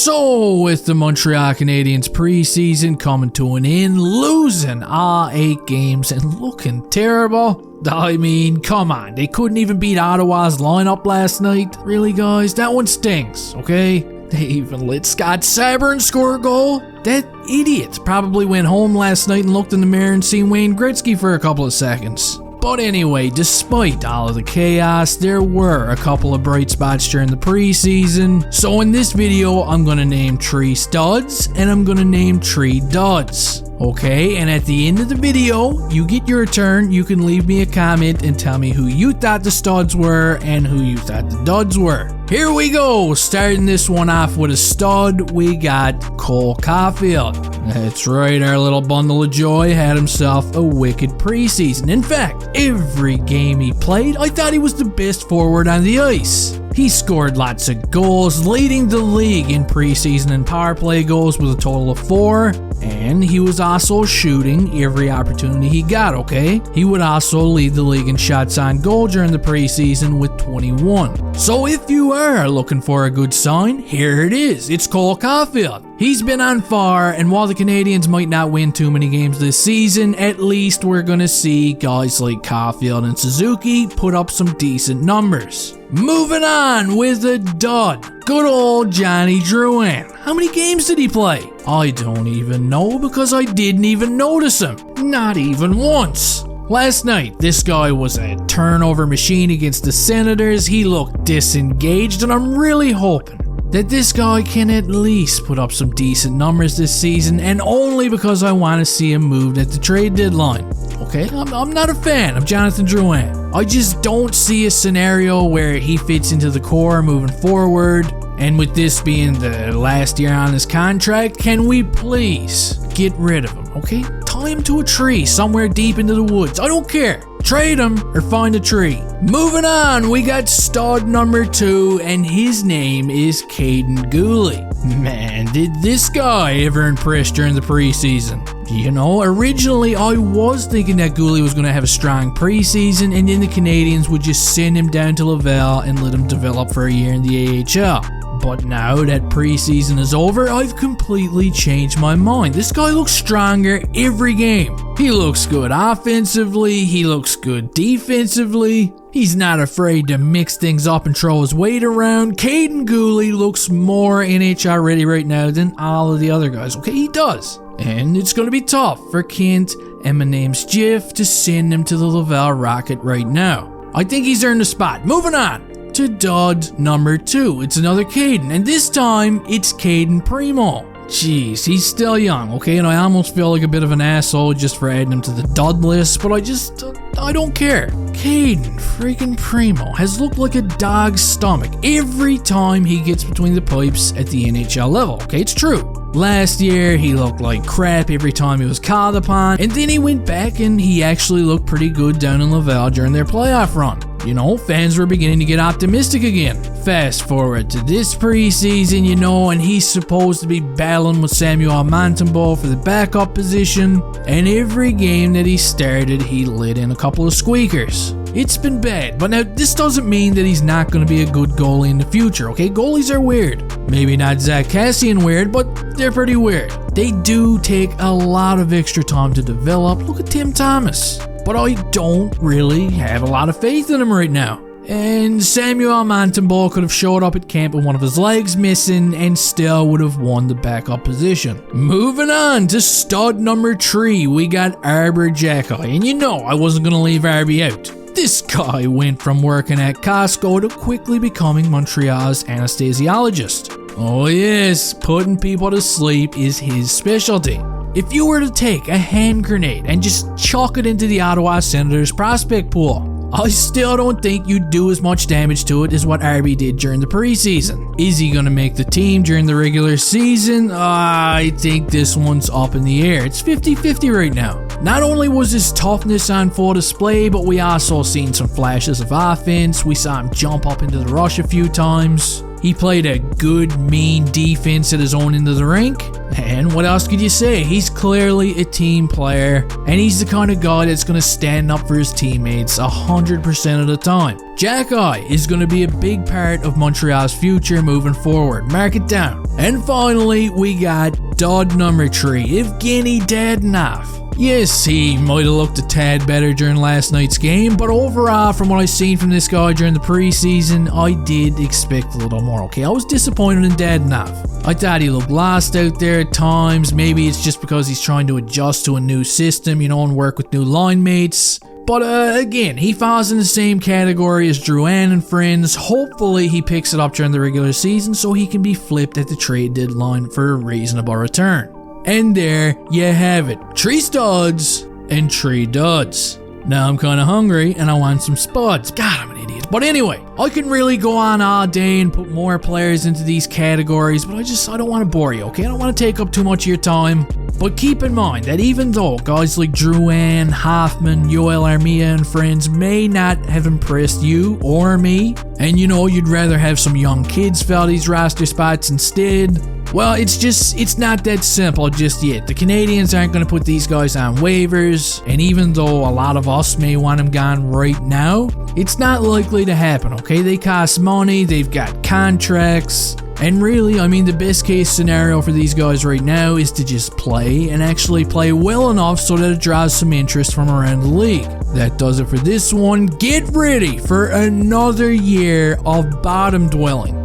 So, with the Montreal Canadiens preseason coming to an end, losing all 8 games and looking terrible. I mean, come on, they couldn't even beat Ottawa's lineup last night. Really, guys? That one stings, okay? They even let Scott Sabourin score a goal. That idiot probably went home last night and looked in the mirror and seen Wayne Gretzky for a couple of seconds. But anyway, despite all of the chaos, there were a couple of bright spots during the preseason. So in this video, I'm going to name 3 studs and I'm going to name 3 duds. Okay, and at the end of the video, you get your turn. You can leave me a comment and tell me who you thought the studs were and who you thought the duds were. Here we go, starting this one off with a stud, we got Cole Caulfield. That's right, our little bundle of joy had himself a wicked preseason. In fact, every game he played, I thought he was the best forward on the ice. He scored lots of goals, leading the league in preseason and power play goals with a total of 4. And he was also shooting every opportunity he got, okay? He would also lead the league in shots on goal during the preseason with 21. So if you are looking for a good sign, here it is. It's Cole Caulfield. He's been on fire, and while the Canadiens might not win too many games this season, at least we're gonna see guys like Caulfield and Suzuki put up some decent numbers. Moving on with a dud. Good old Johnny Drouin. How many games did he play? I don't even know because I didn't even notice him. Not even once. Last night, this guy was a turnover machine against the Senators. He looked disengaged, and I'm really hoping that this guy can at least put up some decent numbers this season, and only because I want to see him moved at the trade deadline. Okay, I'm not a fan of Jonathan Drouin. I just don't see a scenario where he fits into the core moving forward. And with this being the last year on his contract, can we please get rid of him, okay? Tie him to a tree somewhere deep into the woods. I don't care. Trade him or find a tree. Moving on, we got stud number 2, and his name is Kaden Ghouli. Man, did this guy ever impress during the preseason? You know, originally I was thinking that Ghouli was going to have a strong preseason, and then the Canadiens would just send him down to Laval and let him develop for a year in the AHL. But now that preseason is over, I've completely changed my mind. This guy looks stronger every game. He looks good offensively, he looks good defensively. He's not afraid to mix things up and throw his weight around. Kaden Ghouli looks more NHL ready right now than all of the other guys. Okay, he does. And it's going to be tough for Kent and my name's Jeff to send him to the Laval Rocket right now. I think he's earned a spot. Moving on to dud number 2. It's another Kaden, and this time it's Kaden Primo. Jeez, he's still young, okay, and I almost feel like a bit of an asshole just for adding him to the dud list, but I don't care. Kaden freaking Primo has looked like a dog's stomach every time he gets between the pipes at the NHL level, okay, it's true. Last year, he looked like crap every time he was called upon, and then he went back and he actually looked pretty good down in Laval during their playoff run. You know, fans were beginning to get optimistic again. Fast forward to this preseason, you know, and he's supposed to be battling with Samuel Montembeault for the backup position, and every game that he started, he let in a couple of squeakers. It's been bad, but now this doesn't mean that he's not going to be a good goalie in the future, okay? Goalies are weird. Maybe not Zach Kassian weird, but they're pretty weird. They do take a lot of extra time to develop. Look at Tim Thomas. But I don't really have a lot of faith in him right now. And Samuel Montembeault could have showed up at camp with one of his legs missing and still would have won the backup position. Moving on to stud number 3, we got Arbor Jaco. And you know I wasn't going to leave Arby out. This guy went from working at Costco to quickly becoming Montreal's anesthesiologist. Oh yes, putting people to sleep is his specialty. If you were to take a hand grenade and just chuck it into the Ottawa Senators prospect pool, I still don't think you'd do as much damage to it as what RB did during the preseason. Is he going to make the team during the regular season? I think this one's up in the air. It's 50-50 right now. Not only was his toughness on full display, but we also seen some flashes of offense. We saw him jump up into the rush a few times. He played a good, mean defense at his own end of the rink. And what else could you say? He's clearly a team player, and he's the kind of guy that's going to stand up for his teammates 100% of the time. Junkie is going to be a big part of Montreal's future moving forward. Mark it down. And finally, we got dud number 3, Evgeny Dadonov. Yes, he might have looked a tad better during last night's game, but overall, from what I've seen from this guy during the preseason, I did expect a little more, okay? I was disappointed in Dadonov. I thought he looked lost out there at times. Maybe it's just because he's trying to adjust to a new system, and work with new line mates. But again, he falls in the same category as Drouin and friends. Hopefully he picks it up during the regular season so he can be flipped at the trade deadline for a reasonable return. And there you have it. 3 studs and 3 duds. Now I'm kind of hungry and I want some spuds. God, I'm an idiot. But anyway, I can really go on all day and put more players into these categories, but I don't want to bore you, okay? I don't want to take up too much of your time. But keep in mind that even though guys like Drouin, Hoffman, Yoel Armia and friends may not have impressed you or me, and you'd rather have some young kids fill these roster spots instead, well, it's not that simple just yet. The Canadiens aren't going to put these guys on waivers, and even though a lot of us may want them gone right now, it's not likely to happen, okay? They cost money, they've got contracts, and really, the best case scenario for these guys right now is to just play, and actually play well enough so that it draws some interest from around the league. That does it for this one. Get ready for another year of bottom dwelling.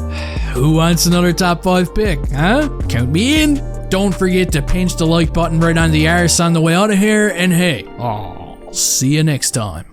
Who wants another top 5 pick, huh? Count me in. Don't forget to pinch the like button right on the arse on the way out of here, and hey, I'll see you next time.